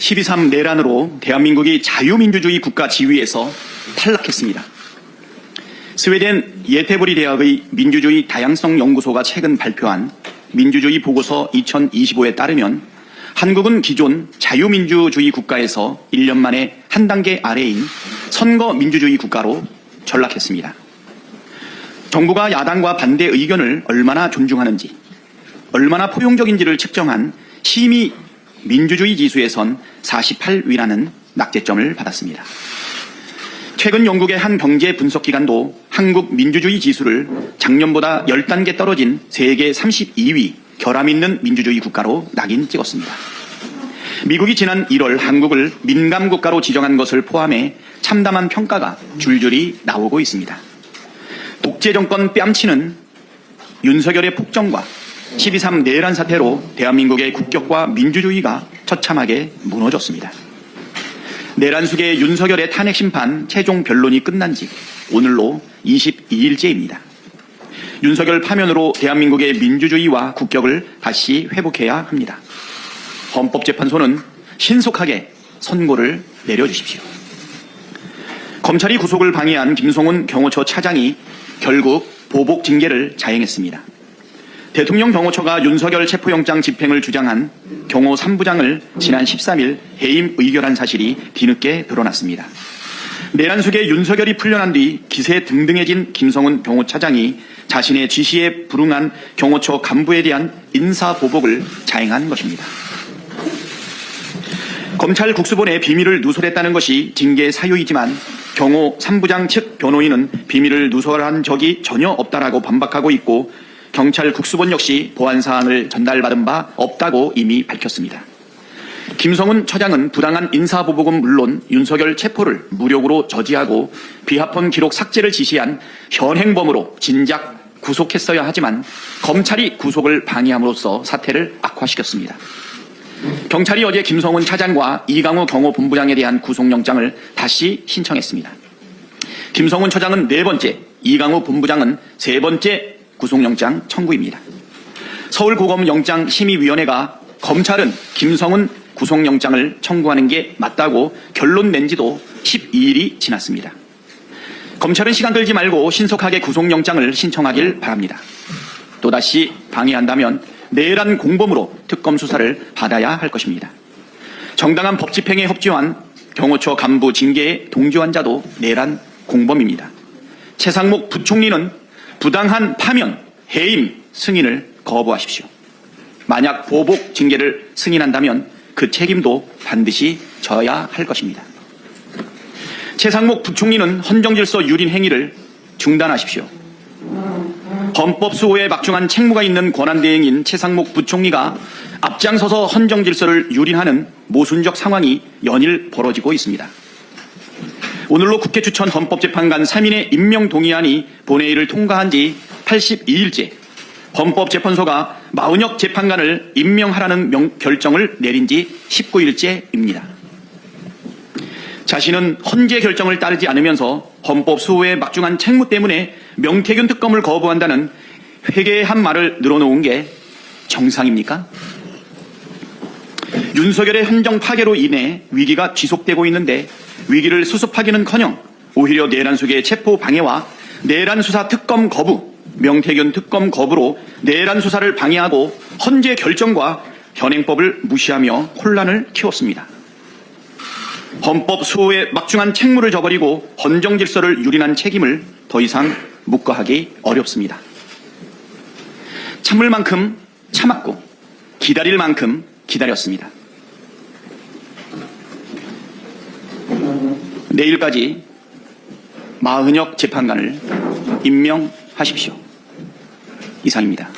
12.3 내란으로 대한민국이 자유민주주의 국가 지위에서 탈락했습니다. 스웨덴 예테보리 대학의 민주주의 다양성 연구소가 최근 발표한 민주주의 보고서 2025에 따르면 한국은 기존 자유민주주의 국가에서 1년 만에 한 단계 아래인 선거 민주주의 국가로 전락했습니다. 정부가 야당과 반대 의견을 얼마나 존중하는지, 얼마나 포용적인지를 측정한 심의 민주주의 지수에선 48위라는 낙제점을 받았습니다. 최근 영국의 한 경제 분석기관도 한국 민주주의 지수를 작년보다 10단계 떨어진 세계 32위 결함 있는 민주주의 국가로 낙인 찍었습니다. 미국이 지난 1월 한국을 민감 국가로 지정한 것을 포함해 참담한 평가가 줄줄이 나오고 있습니다. 독재 정권 뺨치는 윤석열의 폭정과 12.3 내란 사태로 대한민국의 국격과 민주주의가 처참하게 무너졌습니다. 내란 수계 윤석열의 탄핵 심판 최종 변론이 끝난 지 오늘로 22일째입니다. 윤석열 파면으로 대한민국의 민주주의와 국격을 다시 회복해야 합니다. 헌법재판소는 신속하게 선고를 내려주십시오. 검찰이 구속을 방해한 김성훈 경호처 차장이 결국 보복 징계를 자행했습니다. 대통령 경호처가 윤석열 체포영장 집행을 주장한 경호 3부장을 지난 13일 해임 의결한 사실이 뒤늦게 드러났습니다. 내란 속에 윤석열이 풀려난 뒤 기세 등등해진 김성훈 경호차장이 자신의 지시에 불응한 경호처 간부에 대한 인사보복을 자행한 것입니다. 검찰 국수본에 비밀을 누설했다는 것이 징계 사유이지만 경호 3부장 측 변호인은 비밀을 누설한 적이 전혀 없다라고 반박하고 있고 경찰 국수본 역시 보안사항을 전달받은 바 없다고 이미 밝혔습니다. 김성훈 처장은 부당한 인사보복은 물론 윤석열 체포를 무력으로 저지하고 비합헌 기록 삭제를 지시한 현행범으로 진작 구속했어야 하지만 검찰이 구속을 방해함으로써 사태를 악화시켰습니다. 경찰이 어제 김성훈 차장과 이강우 경호본부장에 대한 구속영장을 다시 신청했습니다. 김성훈 처장은 4번째, 이강우 본부장은 3번째 구속영장 청구입니다. 서울고검영장심의위원회가 검찰은 김성훈 구속영장을 청구하는 게 맞다고 결론 낸 지도 12일이 지났습니다. 검찰은 시간 끌지 말고 신속하게 구속영장을 신청하길 바랍니다. 또다시 방해한다면 내란 공범으로 특검 수사를 받아야 할 것입니다. 정당한 법 집행에 협조한 경호처 간부 징계에 동조한 자도 내란 공범입니다. 최상목 부총리는 부당한 파면, 해임, 승인을 거부하십시오. 만약 보복 징계를 승인한다면 그 책임도 반드시 져야 할 것입니다. 최상목 부총리는 헌정질서 유린 행위를 중단하십시오. 헌법 수호에 막중한 책무가 있는 권한대행인 최상목 부총리가 앞장서서 헌정질서를 유린하는 모순적 상황이 연일 벌어지고 있습니다. 오늘로 국회 추천 헌법재판관 3인의 임명 동의안이 본회의를 통과한 지 82일째, 헌법재판소가 마은혁 재판관을 임명하라는 결정을 내린 지 19일째입니다. 자신은 헌재 결정을 따르지 않으면서 헌법 수호의 막중한 책무 때문에 명태균 특검을 거부한다는 회개한 말을 늘어놓은 게 정상입니까? 윤석열의 헌정 파괴로 인해 위기가 지속되고 있는데 위기를 수습하기는커녕 오히려 내란 속의 체포 방해와 내란 수사 특검 거부, 명태균 특검 거부로 내란 수사를 방해하고 헌재 결정과 현행법을 무시하며 혼란을 키웠습니다. 헌법 수호의 막중한 책무를 저버리고 헌정 질서를 유린한 책임을 더 이상 묵과하기 어렵습니다. 참을 만큼 참았고 기다릴 만큼 기다렸습니다. 내일까지 마은혁 재판관을 임명하십시오. 이상입니다.